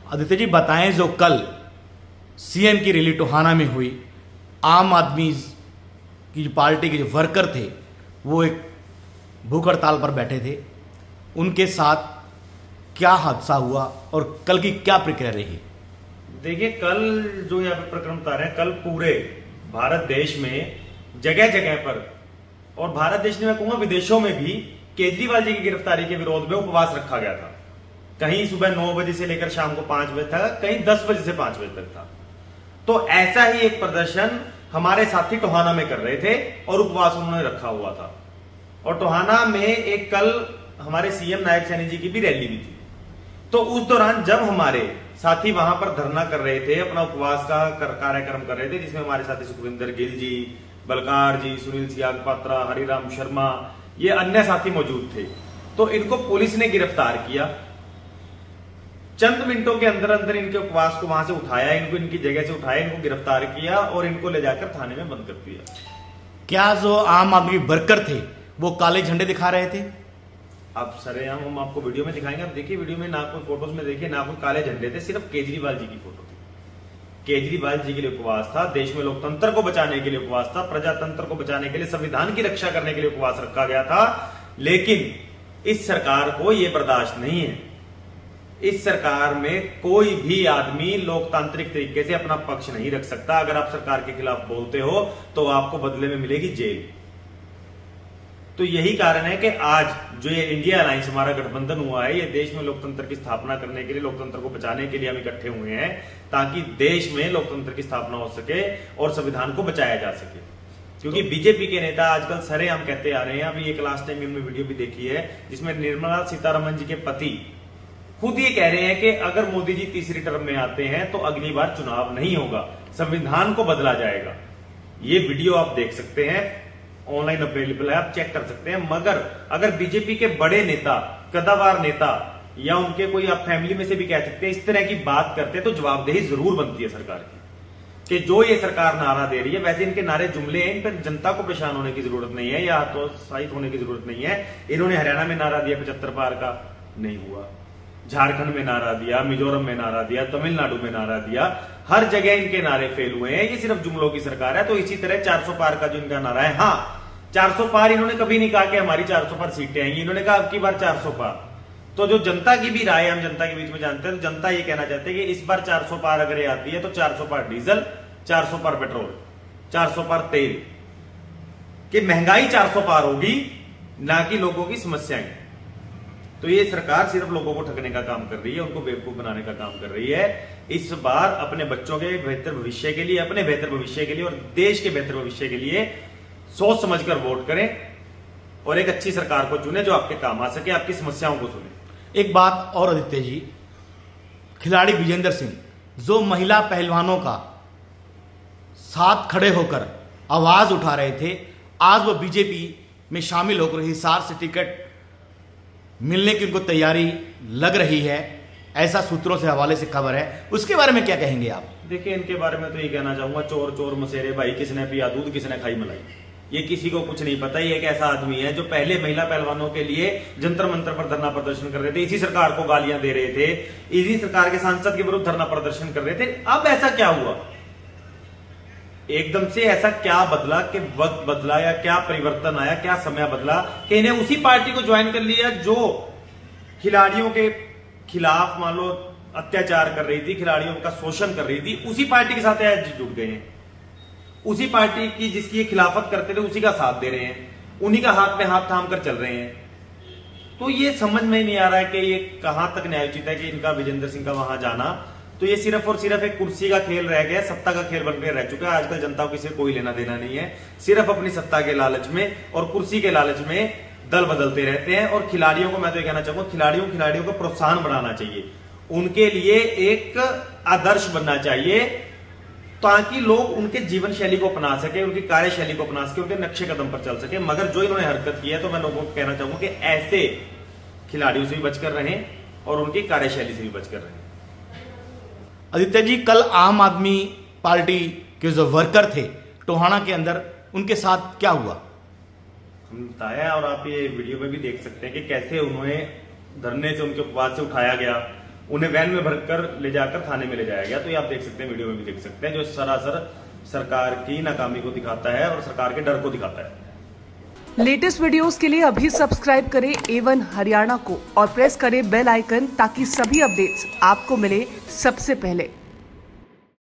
आदित्य जी बताएं, जो कल सीएम की रैली टोहाना में हुई, आम आदमी की जो पार्टी के जो वर्कर थे वो एक भूख हड़ताल पर बैठे थे, उनके साथ क्या हादसा हुआ और कल की क्या प्रक्रिया रही? देखिए, कल जो यहाँ पे प्रकरण बता रहे हैं, कल पूरे भारत देश में जगह जगह पर, और भारत देश में मैं कहूंगा विदेशों में भी, केजरीवाल जी की गिरफ्तारी के विरोध में उपवास रखा गया था। कहीं सुबह 9 बजे से लेकर शाम को 5 बजे तक, कहीं 10 बजे से 5 बजे तक था। तो ऐसा ही एक प्रदर्शन हमारे साथी टोहाना में कर रहे थे और उपवास उन्होंने रखा हुआ था। और टोहाना में एक कल हमारे सीएम नायब सैनी जी की भी रैली भी थी। तो उस दौरान जब हमारे साथी वहां पर धरना कर रहे थे, अपना उपवास का कार्यक्रम कर रहे थे, जिसमें हमारे साथी सुखविंदर गिल जी, बलकार जी, सुनील सियाग पात्रा, हरिराम शर्मा, ये अन्य साथी मौजूद थे। तो इनको पुलिस ने गिरफ्तार किया। चंद मिनटों के अंदर अंदर इनके उपवास को वहां से उठाया, इनको इनकी जगह से उठाया, इनको गिरफ्तार किया और इनको ले जाकर थाने में बंद कर दिया। क्या जो आम आदमी वर्कर थे वो काले झंडे दिखा रहे थे? अब सरेआम हम आपको वीडियो में दिखाएंगे। आप देखिए, वीडियो में ना कोई फोटोज में देखिए, ना कोई काले झंडे थे, सिर्फ केजरीवाल जी की फोटो थी। केजरीवाल जी के लिए उपवास था, देश में लोकतंत्र को बचाने के लिए उपवास था, प्रजातंत्र को बचाने के लिए, संविधान की रक्षा करने के लिए उपवास रखा गया था। लेकिन इस सरकार को यह बर्दाश्त नहीं है। इस सरकार में कोई भी आदमी लोकतांत्रिक तरीके से अपना पक्ष नहीं रख सकता। अगर आप सरकार के खिलाफ बोलते हो तो आपको बदले में मिलेगी जेल। तो यही कारण है कि आज जो ये इंडिया अलायंस हमारा गठबंधन हुआ है, ये देश में लोकतंत्र की स्थापना करने के लिए, लोकतंत्र को बचाने के लिए हम इकट्ठे हुए हैं, ताकि देश में लोकतंत्र की स्थापना हो सके और संविधान को बचाया जा सके। क्योंकि बीजेपी के नेता आजकल सरेआम कहते आ रहे हैं, अभी एक लास्ट टाइम हमने वीडियो भी देखी है जिसमें निर्मला सीतारमण जी के पति खुद ये कह रहे हैं कि अगर मोदी जी तीसरी टर्म में आते हैं तो अगली बार चुनाव नहीं होगा, संविधान को बदला जाएगा। ये वीडियो आप देख सकते हैं, ऑनलाइन अवेलेबल है, आप चेक कर सकते हैं। मगर अगर बीजेपी के बड़े नेता, कदावर नेता, या उनके कोई आप फैमिली में से भी कह सकते हैं, इस तरह की बात करते हैं तो जवाबदेही जरूर बनती है सरकार की, कि जो ये सरकार नारा दे रही है। वैसे इनके नारे जुमले हैं, इन पर जनता को परेशान होने की जरूरत नहीं है या हतोत्साहित होने की जरूरत नहीं है। इन्होंने हरियाणा में नारा दिया 75 पार का, नहीं हुआ। झारखंड में नारा दिया, मिजोरम में नारा दिया, तमिलनाडु में नारा दिया, हर जगह इनके नारे फेल हुए हैं। ये सिर्फ जुमलों की सरकार है। तो इसी तरह 400 पार का जो इनका नारा है, हाँ 400 पार, इन्होंने कभी नहीं कहा कि हमारी 400 पार सीटें आएंगी, इन्होंने कहा अब की बार 400 पार। तो जो जनता की भी राय, हम जनता के बीच में जानते हैं, तो जनता ये कहना चाहते हैं कि इस बार 400 पार अगर ये आती है तो 400 पार डीजल, 400 पार पेट्रोल, 400 पार तेल, कि महंगाई 400 पार होगी, ना कि लोगों की समस्याएं। तो ये सरकार सिर्फ लोगों को ठगने का काम कर रही है, उनको बेवकूफ बनाने का काम कर रही है। इस बार अपने बच्चों के बेहतर भविष्य के लिए, अपने बेहतर भविष्य के लिए और देश के बेहतर भविष्य के लिए सोच समझकर वोट करें और एक अच्छी सरकार को चुने जो आपके काम आ सके, आपकी समस्याओं को सुने। एक बात और आदित्य जी, खिलाड़ी विजेंद्र सिंह जो महिला पहलवानों का साथ खड़े होकर आवाज उठा रहे थे, आज वो बीजेपी में शामिल होकर हिसार से टिकट मिलने की उनको तैयारी लग रही है, ऐसा सूत्रों से हवाले से खबर है। उसके बारे में क्या कहेंगे आप? देखिए, इनके बारे में तो ये कहना चाहूंगा, चोर चोर मसेरे भाई, किसने पिया दूध किसने खाई मलाई, ये किसी को कुछ नहीं पता। ये एक ऐसा आदमी है जो पहले महिला पहलवानों के लिए जंतर मंतर पर धरना प्रदर्शन कर रहे थे, इसी सरकार को गालियां दे रहे थे, इसी सरकार के सांसद के विरुद्ध धरना प्रदर्शन कर रहे थे। अब ऐसा क्या हुआ, एकदम से ऐसा क्या बदला कि वक्त बदला या क्या परिवर्तन आया, क्या समय बदला कि इन्हें उसी पार्टी को ज्वाइन कर लिया जो खिलाड़ियों के खिलाफ मान लो अत्याचार कर रही थी, खिलाड़ियों का शोषण कर रही थी, उसी पार्टी के साथ जुड़ गए हैं। उसी पार्टी की जिसकी ये खिलाफत करते थे उसी का साथ दे रहे हैं, उन्हीं का हाथ में हाथ थाम कर चल रहे हैं। तो ये समझ में नहीं आ रहा है कि ये कहां तक न्यायोचित है कि इनका विजेंद्र सिंह का वहां जाना। तो ये सिर्फ और सिर्फ एक कुर्सी का खेल रह गया, सत्ता का खेल बनकर रह चुका है। आजकल जनता को किसी कोई लेना देना नहीं है, सिर्फ अपनी सत्ता के लालच में और कुर्सी के लालच में दल बदलते रहते हैं। और खिलाड़ियों को मैं तो ये कहना चाहूंगा, खिलाड़ियों को प्रोत्साहन बढ़ाना चाहिए, उनके लिए एक आदर्श बनना चाहिए, ताकि लोग उनके जीवन शैली को अपना सके, उनकी कार्यशैली को अपना सके, उनके नक्शे कदम पर चल सके। मगर जो इन्होंने हरकत की है, तो मैं लोगों को कहना चाहूंगा कि ऐसे खिलाड़ियों से भी बचकर रहें और उनकी कार्यशैली से भी बचकर रहें। आदित्य जी, कल आम आदमी पार्टी के जो वर्कर थे टोहाना के अंदर, उनके साथ क्या हुआ? हम बताया और आप ये वीडियो में भी देख सकते हैं कि कैसे उन्हें धरने से, उनके उपवास से उठाया गया, उन्हें वैन में भरकर ले जाकर थाने में ले जाया गया। तो ये आप देख सकते हैं, वीडियो में भी देख सकते हैं, जो सरासर सरकार की नाकामी को दिखाता है और सरकार के डर को दिखाता है। लेटेस्ट वीडियोस के लिए अभी सब्सक्राइब करें A1 हरियाणा को और प्रेस करें बेल आइकन ताकि सभी अपडेट्स आपको मिले सबसे पहले।